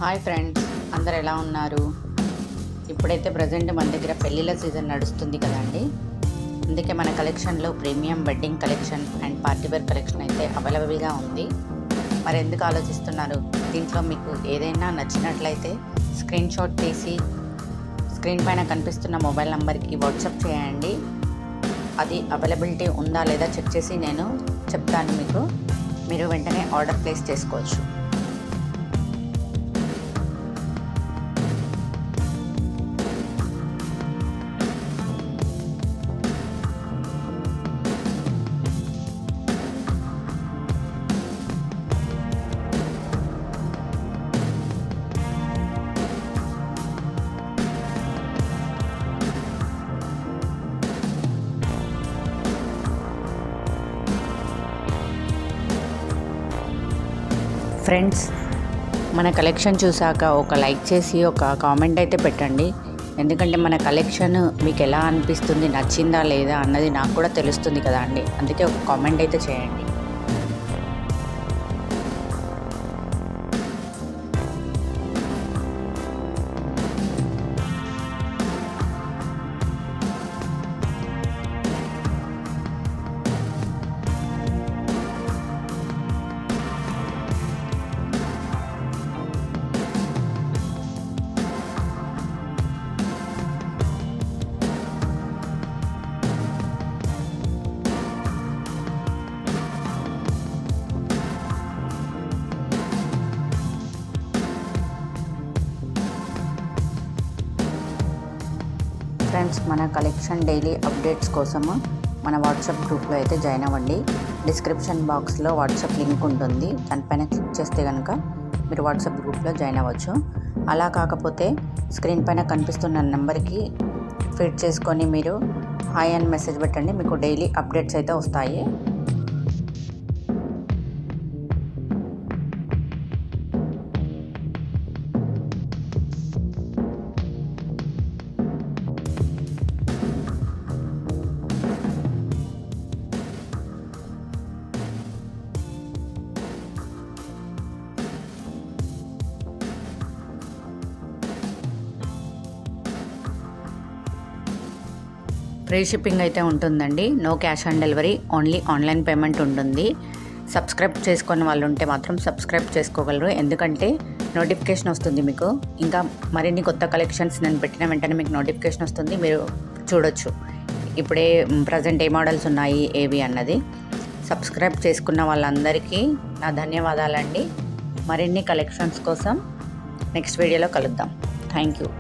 Hi friends, అందరు ఎలా ఉన్నారు? ఇప్పుడైతే ప్రజెంట్ మన దగ్గర పెళ్ళిళ్ళ సీజన్ నడుస్తుంది కదండి. అందుకే మన కలెక్షన్లో premium wedding collection and partywear collection అయితే అవైలబుల్గా ఉంది. మరి ఎందుకు ఆలోచిస్తున్నారు? దీంట్లో మీకు ఏదైనా నచ్చినట్లయితే స్క్రీన్ షాట్ తీసి స్క్రీన్ పైన కనిపిస్తున్న మొబైల్ నెంబర్కి వాట్సాప్ చేయండి. అది అవైలబిలిటీ ఉందా లేదా చెక్ చేసి నేను చెప్తాను మీకు. మీరు వెంటనే ఆర్డర్ ప్లేస్ చేసుకోవచ్చు. ఫ్రెండ్స్, మన కలెక్షన్ చూసాక ఒక లైక్ చేసి ఒక కామెంట్ అయితే పెట్టండి. ఎందుకంటే మన కలెక్షన్ మీకు ఎలా అనిపిస్తుంది, నచ్చిందా లేదా అన్నది నాకు కూడా తెలుస్తుంది కదా అండి. అందుకే ఒక కామెంట్ అయితే చేయండి. ఫ్రెండ్స్, మన కలెక్షన్ డైలీ అప్డేట్స్ కోసము మన వాట్సాప్ గ్రూప్లో అయితే జాయిన్ అవ్వండి. డిస్క్రిప్షన్ బాక్స్లో వాట్సాప్ లింక్ ఉంటుంది. దానిపైన క్లిక్ చేస్తే కనుక మీరు వాట్సాప్ గ్రూప్లో జాయిన్ అవ్వచ్చు. అలా కాకపోతే స్క్రీన్ పైన కనిపిస్తున్న నెంబర్కి ఫీడ్ చేసుకొని మీరు హాయ్ అని మెసేజ్ పెట్టండి. మీకు డైలీ అప్డేట్స్ అయితే వస్తాయి. ఫ్రీ షిప్పింగ్ అయితే ఉంటుందండి. No cash on delivery, only online payment ఉంటుంది. సబ్స్క్రైబ్ చేసుకునే వాళ్ళు ఉంటే మాత్రం సబ్స్క్రైబ్ చేసుకోగలరు. ఎందుకంటే నోటిఫికేషన్ వస్తుంది మీకు. ఇంకా మరిన్ని కొత్త కలెక్షన్స్ నేను పెట్టిన వెంటనే మీకు నోటిఫికేషన్ వస్తుంది. మీరు చూడొచ్చు ఇప్పుడే ప్రజెంట్ ఏ మోడల్స్ ఉన్నాయి ఏవి అన్నది. సబ్స్క్రైబ్ చేసుకున్న వాళ్ళందరికీ నా ధన్యవాదాలండి. మరిన్ని కలెక్షన్స్ కోసం నెక్స్ట్ వీడియోలో కలుద్దాం. Thank you.